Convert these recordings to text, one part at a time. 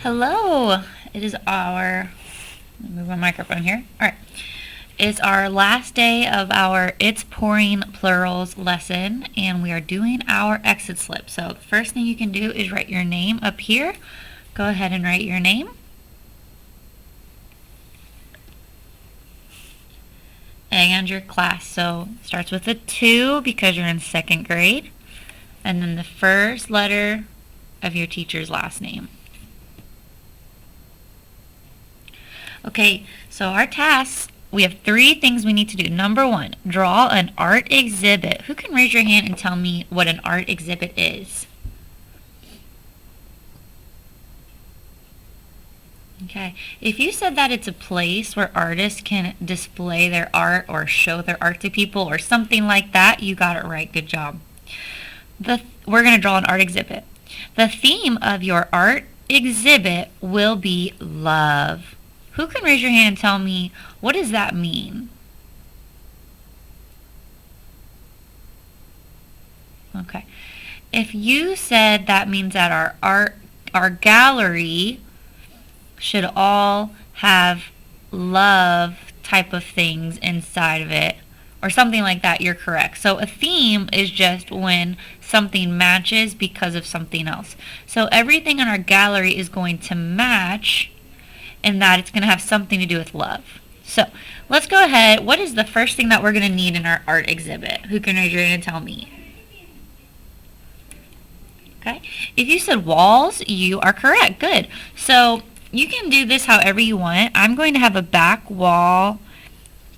Hello. It is our, let me move my microphone here. All right. It's our last day of our It's Pouring Plurals lesson, and we are doing our exit slip. So the first thing you can do is write your name up here. Go ahead and write your name. And your class. So it starts with a 2 because you're in 2nd grade. And then the first letter of your teacher's last name. Okay, so our tasks, we have 3 things we need to do. Number 1, draw an art exhibit. Who can raise your hand and tell me what an art exhibit is? Okay, if you said that it's a place where artists can display their art or show their art to people or something like that, you got it right. Good job. We're going to draw an art exhibit. The theme of your art exhibit will be love. Who can raise your hand and tell me, what does that mean? Okay. If you said that means that our gallery should all have love type of things inside of it, or something like that, you're correct. So a theme is just when something matches because of something else. So everything in our gallery is going to match in that it's going to have something to do with love. So let's go ahead. What is the first thing that we're going to need in our art exhibit? Who can raise your hand and tell me? Okay. If you said walls, you are correct. Good. So you can do this however you want. I'm going to have a back wall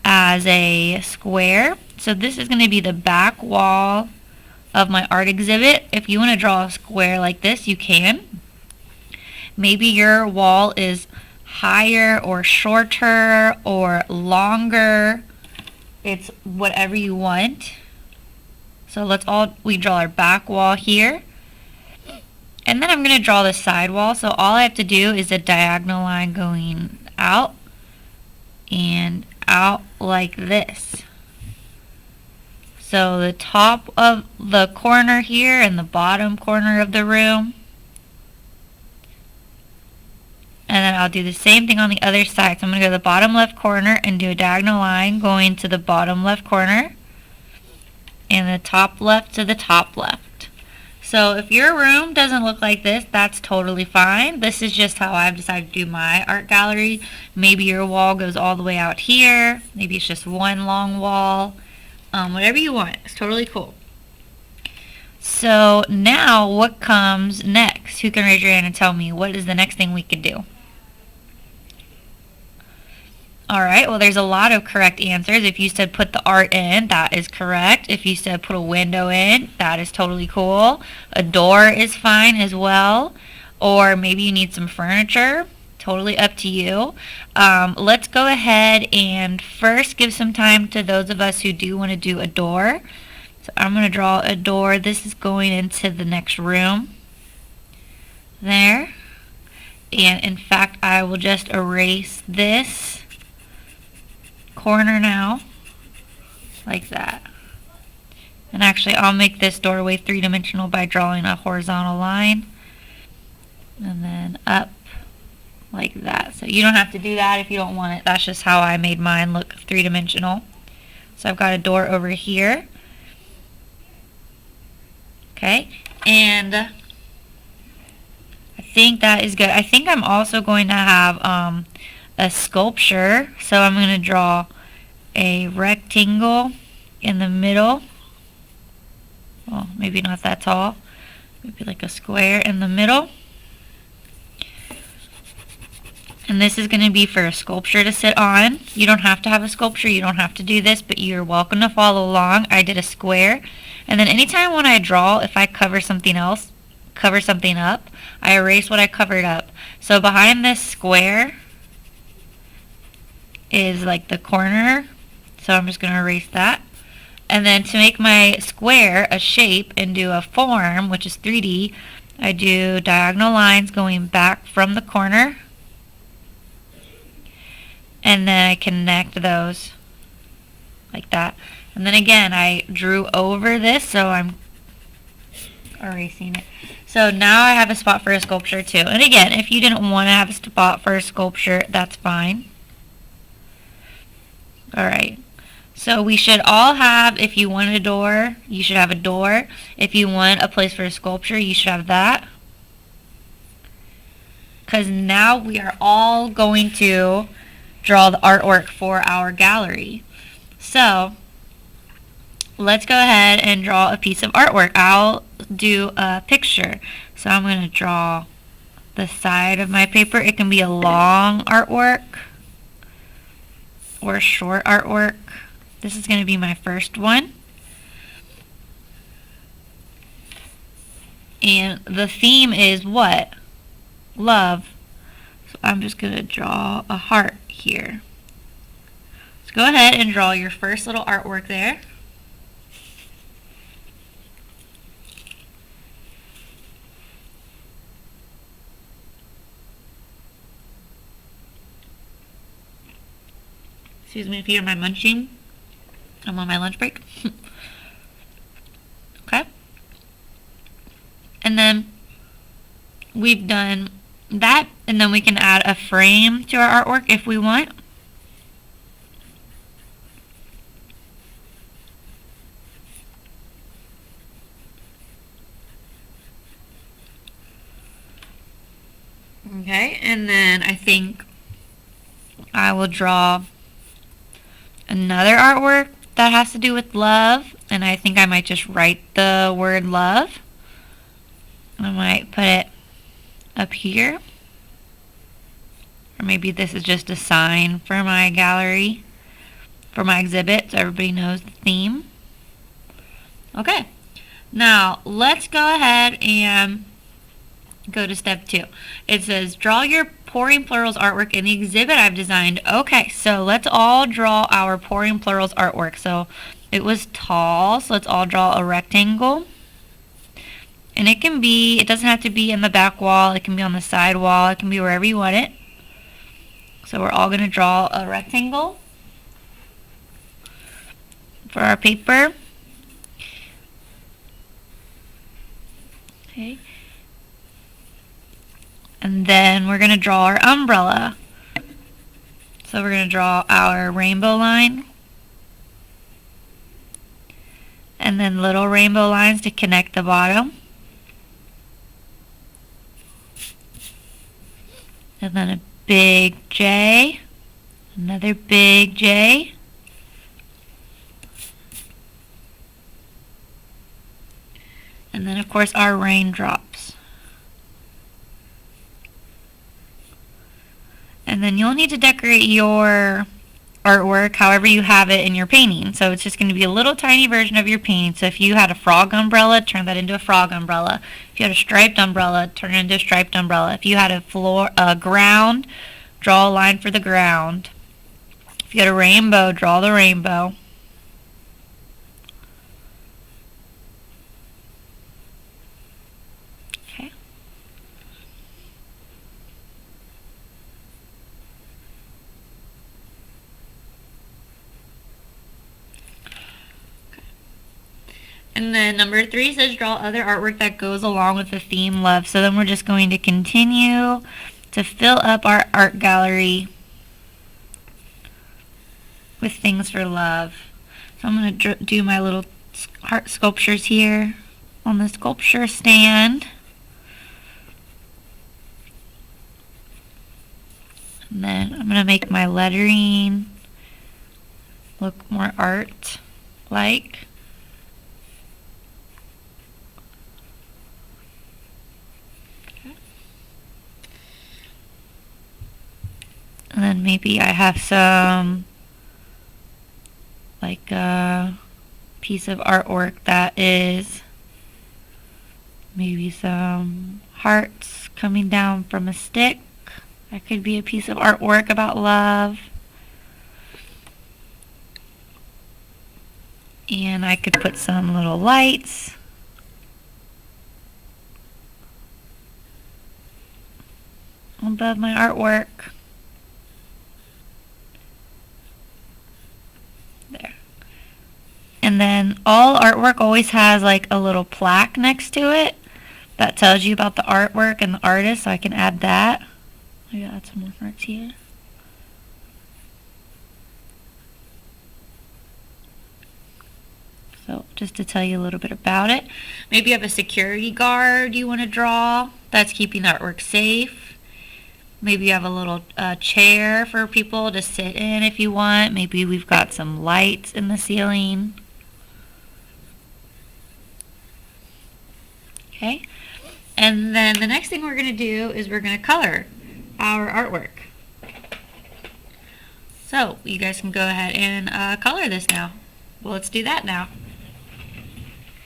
as a square. So this is going to be the back wall of my art exhibit. If you want to draw a square like this, you can. Maybe your wall is higher or shorter or longer. It's whatever you want. So we draw our back wall here. And then I'm going to draw the side wall. So all I have to do is a diagonal line going out and out like this. So the top of the corner here and the bottom corner of the room. And then I'll do the same thing on the other side. So I'm going to go to the bottom left corner and do a diagonal line going to the bottom left corner and the top left to the top left. So if your room doesn't look like this, that's totally fine. This is just how I've decided to do my art gallery. Maybe your wall goes all the way out here. Maybe it's just one long wall. Whatever you want. It's totally cool. So now what comes next? Who can raise your hand and tell me what is the next thing we could do? Alright, well there's a lot of correct answers. If you said put the art in, that is correct. If you said put a window in, that is totally cool. A door is fine as well. Or maybe you need some furniture. Totally up to you. Let's go ahead and first give some time to those of us who do want to do a door. So I'm going to draw a door. This is going into the next room. There. And in fact, I will just erase this corner now, like that. And actually, I'll make this doorway 3-dimensional by drawing a horizontal line. And then up like that. So you don't have to do that if you don't want it. That's just how I made mine look 3-dimensional. So I've got a door over here. Okay, and I think that is good. I think I'm also going to have a sculpture. So I'm going to draw a rectangle in the middle. Well, maybe not that tall. Maybe like a square in the middle. And this is going to be for a sculpture to sit on. You don't have to have a sculpture. You don't have to do this, but you're welcome to follow along. I did a square. And then anytime when I draw, if I cover something up, I erase what I covered up. So behind this square is like the corner. So I'm just going to erase that. And then to make my square a shape and do a form, which is 3D, I do diagonal lines going back from the corner. And then I connect those like that. And then again, I drew over this, so I'm erasing it. So now I have a spot for a sculpture too. And again, if you didn't want to have a spot for a sculpture, that's fine. Alright. So we should all have, if you want a door, you should have a door. If you want a place for a sculpture, you should have that. Because now we are all going to draw the artwork for our gallery. So let's go ahead and draw a piece of artwork. I'll do a picture. So I'm going to draw the side of my paper. It can be a long artwork or a short artwork. This is going to be my first one. And the theme is what? Love. So I'm just going to draw a heart here. So go ahead and draw your first little artwork there. Excuse me if you hear my munching. I'm on my lunch break. Okay. And then we've done that, and then we can add a frame to our artwork if we want. Okay, and then I think I will draw another artwork that has to do with love, and I think I might just write the word love. I might put it up here, or maybe this is just a sign for my gallery, for my exhibit, so everybody knows the theme. Okay, now let's go ahead and go to step 2. It says draw your Pouring Plurals artwork in the exhibit I've designed. Okay, so let's all draw our Pouring Plurals artwork. So it was tall, so let's all draw a rectangle. And it can be, it doesn't have to be in the back wall, it can be on the side wall, it can be wherever you want it. So we're all going to draw a rectangle for our paper. Okay. And then we're going to draw our umbrella. So we're going to draw our rainbow line. And then little rainbow lines to connect the bottom. And then a big J. Another big J. And then of course our raindrops. And then you'll need to decorate your artwork however you have it in your painting. So it's just going to be a little tiny version of your painting. So if you had a frog umbrella, turn that into a frog umbrella. If you had a striped umbrella, turn it into a striped umbrella. If you had a ground, draw a line for the ground. If you had a rainbow, draw the rainbow. And then number 3 says draw other artwork that goes along with the theme love. So then we're just going to continue to fill up our art gallery with things for love. So I'm going to do my little heart sculptures here on the sculpture stand. And then I'm going to make my lettering look more art-like. And then maybe I have some, like a piece of artwork that is maybe some hearts coming down from a stick. That could be a piece of artwork about love. And I could put some little lights. Above my artwork. There. And then all artwork always has like a little plaque next to it. That tells you about the artwork and the artist, so I can add that. Maybe I'll add some more hearts here. So just to tell you a little bit about it. Maybe you have a security guard you want to draw that's keeping the artwork safe. Maybe you have a little chair for people to sit in if you want. Maybe we've got some lights in the ceiling. Okay. And then the next thing we're going to do is we're going to color our artwork. So you guys can go ahead and color this now. Well, let's do that now.